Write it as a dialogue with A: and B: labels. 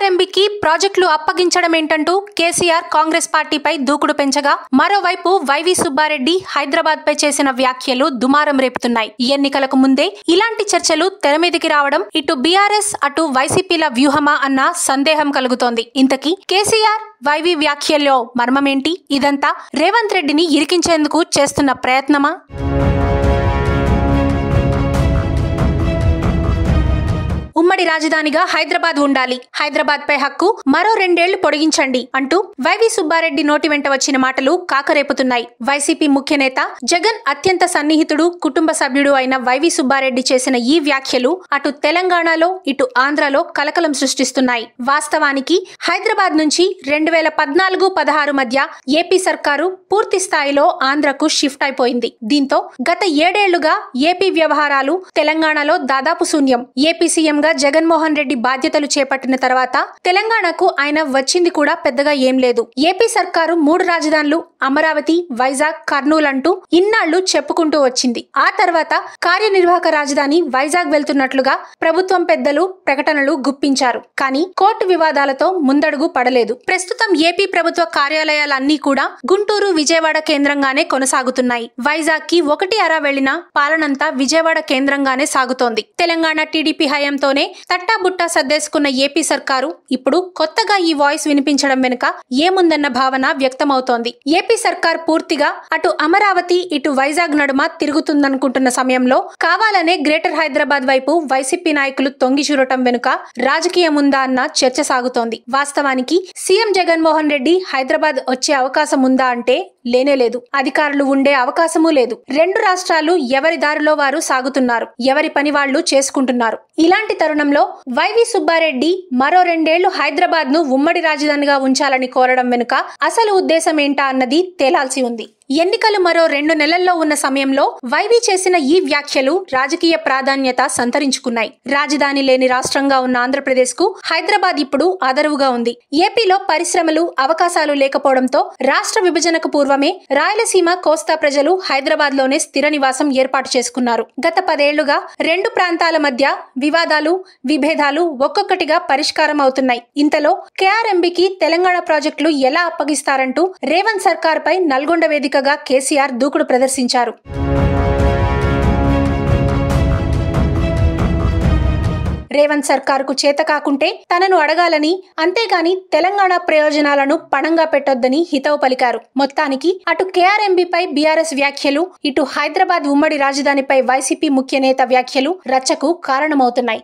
A: కేఆర్ఎంబీకి ప్రాజెక్టులు అప్పగించడం ఏంటంటూ కేసీఆర్ కాంగ్రెస్ పార్టీపై దూకుడు పెంచగా, మరోవైపు వైవి సుబ్బారెడ్డి హైదరాబాద్ పై చేసిన వ్యాఖ్యలు దుమారం రేపుతున్నాయి. ఎన్నికలకు ముందే ఇలాంటి చర్చలు తెరమీదికి రావడం ఇటు బీఆర్ఎస్ అటు వైసీపీల వ్యూహమా అన్న సందేహం కలుగుతోంది. ఇంతకీ కేసీఆర్ వైవి వ్యాఖ్యల్లో మర్మమేంటి? ఇదంతా రేవంత్ రెడ్డిని ఇరికించేందుకు చేస్తున్న ప్రయత్నమా? ఉమ్మడి రాజధానిగా హైదరాబాద్ ఉండాలి, హైదరాబాద్ పై హక్కు మరో 2 ఏళ్లు పొడిగించండి అంటూ వైవి సుబ్బారెడ్డి నోటి వెంట వచ్చిన మాటలు కాకరేపుతున్నాయి. వైసీపీ ముఖ్య నేత జగన్ అత్యంత సన్నిహితుడు, కుటుంబ సభ్యుడు అయిన వైవి సుబ్బారెడ్డి చేసిన ఈ వ్యాఖ్యలు అటు తెలంగాణలో ఇటు ఆంధ్రలో కలకలం సృష్టిస్తున్నాయి. వాస్తవానికి హైదరాబాద్ నుంచి 2014-16 మధ్య ఏపీ సర్కారు పూర్తి స్థాయిలో ఆంధ్రకు షిఫ్ట్ అయిపోయింది. దీంతో గత 7 ఏళ్లుగా ఏపీ వ్యవహారాలు తెలంగాణలో దాదాపు శూన్యం. ఏపీ సీఎం జగన్మోహన్ రెడ్డి బాధ్యతలు చేపట్టిన తర్వాత తెలంగాణకు ఆయన వచ్చింది కూడా పెద్దగా ఏం లేదు. ఏపీ సర్కారు 3 రాజధానులు అమరావతి, వైజాగ్, కర్నూలు అంటూ ఇన్నాళ్లు చెప్పుకుంటూ వచ్చింది. ఆ తర్వాత కార్యనిర్వాహక రాజధాని వైజాగ్ వెళ్తున్నట్లుగా ప్రభుత్వం పెద్దలు ప్రకటనలు గుప్పించారు. కానీ కోర్టు వివాదాలతో ముందడుగు పడలేదు. ప్రస్తుతం ఏపీ ప్రభుత్వ కార్యాలయాలన్నీ కూడా గుంటూరు, విజయవాడ కేంద్రంగానే కొనసాగుతున్నాయి. వైజాగ్ కి 1 అర వెళ్లిన పాలనంతా విజయవాడ కేంద్రంగానే సాగుతోంది. తెలంగాణ టీడీపీ హయాంతో తట్టాబుట్టా సర్దేసుకున్న ఏపీ సర్కారు ఇప్పుడు కొత్తగా ఈ వాయిస్ వినిపించడం వెనుక ఏముందన్న భావన వ్యక్తమవుతోంది. ఏపీ సర్కార్ పూర్తిగా అటు అమరావతి ఇటు వైజాగ్ నడుమ తిరుగుతుందనుకుంటున్న సమయంలో కావాలనే గ్రేటర్ హైదరాబాద్ వైపు వైసీపీ నాయకులు తొంగి చూడటం వెనుక రాజకీయముందా అన్న చర్చ సాగుతోంది. వాస్తవానికి సీఎం జగన్మోహన్ రెడ్డి హైదరాబాద్ వచ్చే అవకాశం ఉందా అంటే లేనేలేదు. అధికారులు ఉండే అవకాశమూ లేదు. 2 రాష్ట్రాలు ఎవరి దారిలో వారు సాగుతున్నారు, ఎవరి పని వాళ్లు చేసుకుంటున్నారు. ఇలాంటి తరుణంలో వైవి సుబ్బారెడ్డి మరో 2 ఏళ్లు హైదరాబాద్ ను ఉమ్మడి రాజధానిగా ఉంచాలని కోరడం వెనుక అసలు ఉద్దేశం ఏంటా అన్నది తేలాల్సి ఉంది. ఎన్నికలు మరో 2 నెలల్లో ఉన్న సమయంలో వైవి చేసిన ఈ వ్యాఖ్యలు రాజకీయ ప్రాధాన్యత సంతరించుకున్నాయి. రాజధాని లేని రాష్ట్రంగా ఉన్న ఆంధ్రప్రదేశ్ కు హైదరాబాద్ ఇప్పుడు ఆదరువుగా ఉంది. ఏపీలో పరిశ్రమలు, అవకాశాలు లేకపోవడంతో రాష్ట్ర విభజనకు పూర్వమే రాయలసీమ, కోస్తా ప్రజలు హైదరాబాద్ లోనే స్థిర నివాసం ఏర్పాటు చేసుకున్నారు. గత 10 ఏళ్లుగా 2 ప్రాంతాల మధ్య వివాదాలు, విభేదాలు ఒక్కొక్కటిగా పరిష్కారం అవుతున్నాయి. ఇంతలో కేఆర్ఎంబీకి తెలంగాణ ప్రాజెక్టులు ఎలా అప్పగిస్తారంటూ రేవంత్ సర్కార్ పై నల్గొండ వేదికగా కేసీఆర్ దూకుడు ప్రదర్శించారు. రేవంత్ సర్కారుకు చేత కాకుంటే తనను అడగాలని, అంతేగాని తెలంగాణ ప్రయోజనాలను పణంగా పెట్టొద్దని హితవు పలికారు. మొత్తానికి అటు కేఆర్ఎంబీపై బీఆర్ఎస్ వ్యాఖ్యలు, ఇటు హైదరాబాద్ ఉమ్మడి రాజధానిపై వైసీపీ ముఖ్య నేత వ్యాఖ్యలు రచ్చకు కారణమవుతున్నాయి.